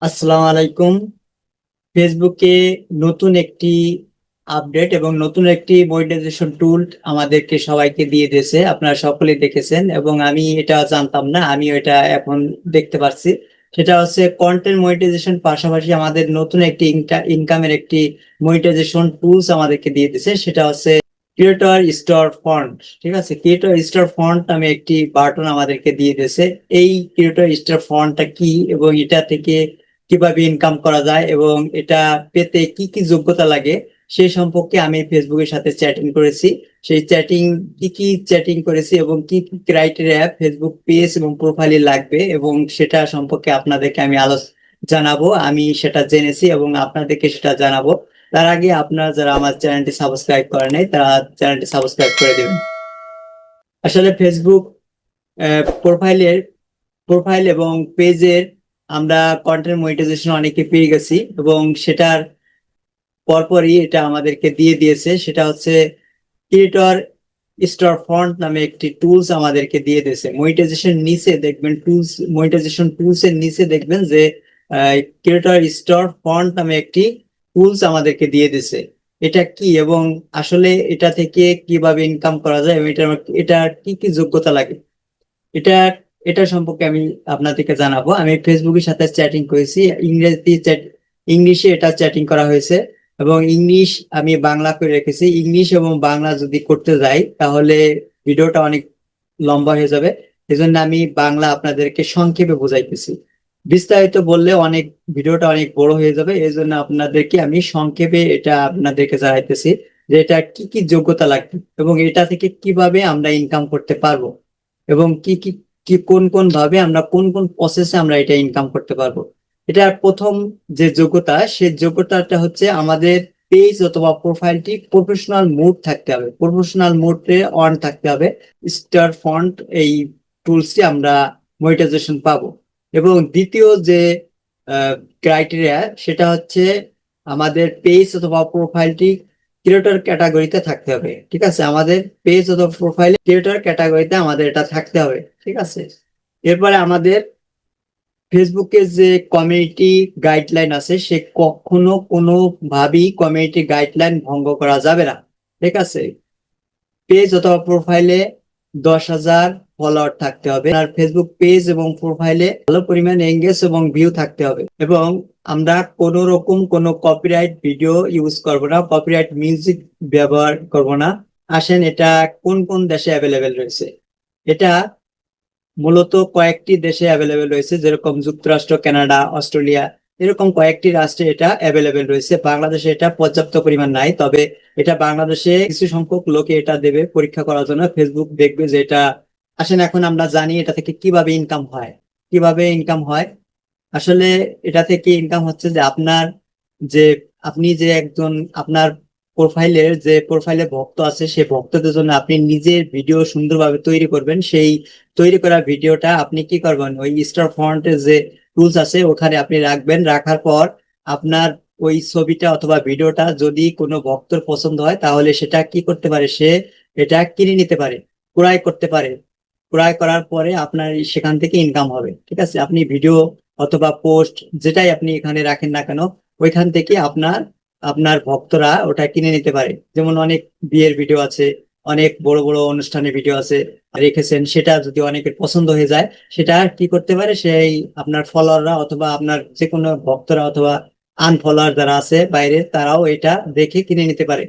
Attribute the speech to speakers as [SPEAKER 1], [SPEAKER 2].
[SPEAKER 1] আসসালামু আলাইকুম। ফেসবুকে নতুন একটি আপডেট এবং নতুন একটি মনিটাইজেশন টুল আমাদেরকে সবাইকে দিয়ে দিয়েছে, আপনারা সকলেই দেখেছেন এবং আমি এটা জানতাম না, আমি এটা এখন দেখতে পাচ্ছি। সেটা হচ্ছে কন্টেন্ট মনিটাইজেশন, পাশাপাশি আমাদের নতুন একটি ইনকামের একটি মনিটাইজেশন টুলস আমাদেরকে দিয়ে দিয়েছে। সেটা হচ্ছে ক্রিয়েটর স্টোর ফন্ট। ঠিক আছে, ক্রিয়েটর স্টোর ফন্ট নামে একটি বাটন আমাদেরকে দিয়ে দিয়েছে। এই ক্রিয়েটর স্টোর ফন্টটা কি এবং এটা থেকে কিভাবে ইনকাম করা যায় এবং এটা পেতে কি কি যোগ্যতা লাগে সেই সম্পর্কে আমি ফেসবুকের সাথে চ্যাটিং করেছি। সেই চ্যাটিং, কি কি চ্যাটিং করেছি এবং কি কি ক্রাইটেরিয়া ফেসবুক পেজ এবং প্রোফাইলে লাগবে এবং সেটা সম্পর্কে আপনাদেরকে আমি জানাবো। আমি সেটা জেনেছি এবং আপনাদেরকে সেটা জানাবো। তার আগে আপনারা যারা আমার চ্যানেলটি সাবস্ক্রাইব করে নাই তারা চ্যানেলটি সাবস্ক্রাইব করে দেবেন। আসলে ফেসবুক প্রোফাইলের প্রোফাইল এবং পেজের আমরা কন্টেন্ট মনিটাইজেশন অনেকে পেয়ে গেছি এবং সেটার পরপরই এটা আমাদেরকে দিয়ে দিয়েছে। সেটা হচ্ছে ক্রিয়েটর স্টোর ফন্ট নামে একটি টুলস আমাদেরকে দিয়ে দিয়েছে। মনিটাইজেশন নিচে দেখবেন টুলস, মনিটাইজেশন টুলস এর নিচে দেখবেন যে ক্রিয়েটর স্টোর ফন্ট নামে একটি টুলস আমাদেরকে দিয়ে দিয়েছে। এটা কি এবং আসলে এটা থেকে কিভাবে ইনকাম করা যায় এবং এটা কি কি যোগ্যতা লাগে, এটা এটা সম্পর্কে আমি আপনাদেরকে জানাবো। আমি ফেসবুকের সাথে চ্যাটিং করেছি, ইংরেজি ইংলিশে এটা চ্যাটিং করা হয়েছে এবং ইংলিশ আমি বাংলা করে রেখেছি। ইংলিশ এবং বাংলা যদি করতে যাই তাহলে ভিডিওটা অনেক লম্বা হয়ে যাবে। এজন্য আমি বাংলা আপনাদেরকে সংক্ষেপে বোঝাইতেছি। বিস্তারিত বললে অনেক, ভিডিওটা অনেক বড় হয়ে যাবে। এই জন্য আপনাদেরকে আমি সংক্ষেপে এটা আপনাদেরকে জানাইতেছি যে এটা কি কি যোগ্যতা লাগবে এবং এটা থেকে কিভাবে আমরা ইনকাম করতে পারবো এবং কি কি কি কোন কোন ভাবে আমরা কোন কোন প্রসেসে আমরা এটা ইনকাম করতে পারবো। এটার প্রথম যে যোগ্যতা, সেই যোগ্যতাটা হচ্ছে আমাদের পেজ অথবা প্রোফাইলটি প্রফেশনাল মুড থাকতে হবে, প্রফেশনাল মুডে অন থাকতে হবে। স্টার ফন্ট এই টুলসটি আমরা মনিটাইজেশন পাবো। এবং দ্বিতীয় যে ক্রাইটেরিয়া সেটা হচ্ছে আমাদের পেজ অথবা প্রোফাইলটি ক্রিয়েটর ক্যাটাগরিতে থাকতে হবে। ঠিক আছে, আমাদের পেজ অথবা প্রোফাইলে ক্রিয়েটর ক্যাটাগরিতে আমাদের এটা থাকতে হবে। ঠিক আছে, এরপরে আমাদের ফেসবুকে যে কমিউনিটি গাইডলাইন আছে সে কখনো কোনো ভাবেই কমিউনিটি গাইডলাইন ভঙ্গ করা যাবে না। ঠিক আছে, পেজ অথবা প্রোফাইলে 10,000 ফলোয়ার থাকতে হবে, আর ফেসবুক পেজ এবং প্রোফাইলে ভালো পরিমাণ এঙ্গেজ এবং ভিউ থাকতে হবে এবং আমরা কোনো রকম কোনো কপিরাইট ভিডিও ইউজ করব না, কপিরাইট মিউজিক ব্যবহার করব না। আসেন এটা কোন কোন দেশে অ্যাভেলেবেল রয়েছে। এটা মূলত কয়েকটি দেশে অ্যাভেলেবেল রয়েছে, যেরকম যুক্তরাষ্ট্র, কানাডা, অস্ট্রেলিয়া, এরকম কয়েকটি রাষ্ট্রে এটা অ্যাভেলেবেল রয়েছে। বাংলাদেশে এটা পর্যাপ্ত পরিমাণ নাই, তবে এটা বাংলাদেশে কিছু সংখ্যক লোকে এটা দেবে পরীক্ষা করার জন্য, ফেসবুক দেখবে যে এটা। আসেন এখন আমরা জানি এটা থেকে কিভাবে ইনকাম হয়। কিভাবে ইনকাম হয়, আসলে এটা থেকে ইনকাম হচ্ছে যে আপনার যে আপনি যে একজন আপনার প্রোফাইলের যে প্রোফাইলে ভক্ত আছে সেই ভক্তদের জন্য আপনি নিজের ভিডিও সুন্দরভাবে তৈরি করবেন। সেই তৈরি করা ভিডিওটা আপনি কি করবেন, ওই স্টার ফন্টের যে টুলস আছে ওখানে আপনি রাখবেন। রাখার পর আপনার ওই ছবিটা অথবা ভিডিওটা যদি কোনো ভক্তর পছন্দ হয় তাহলে সেটা কি করতে পারে, সে এটা কিনে নিতে পারে, ক্রয় করতে পারে। ক্রয় করার পরে আপনার সেখান থেকে ইনকাম হবে। ঠিক আছে, আপনি ভিডিও অথবা পোস্ট যেটাই আপনি এখানে রাখেন না কেন, ওইখান থেকে আপনার আপনার ভক্তরা ওটা কিনে নিতে পারে। যেমন অনেক বিয়ের ভিডিও আছে, অনেক বড় বড় অনুষ্ঠানের ভিডিও আছে রেখেছেন, সেটা যদি অনেকের পছন্দ হয়ে যায় সেটা কি করতে পারে, সেই আপনার ফলোয়াররা অথবা আপনার যে কোনো ভক্তরা অথবা আনফলোয়ার যারা আছে বাইরে তারাও এটা দেখে কিনে নিতে পারে।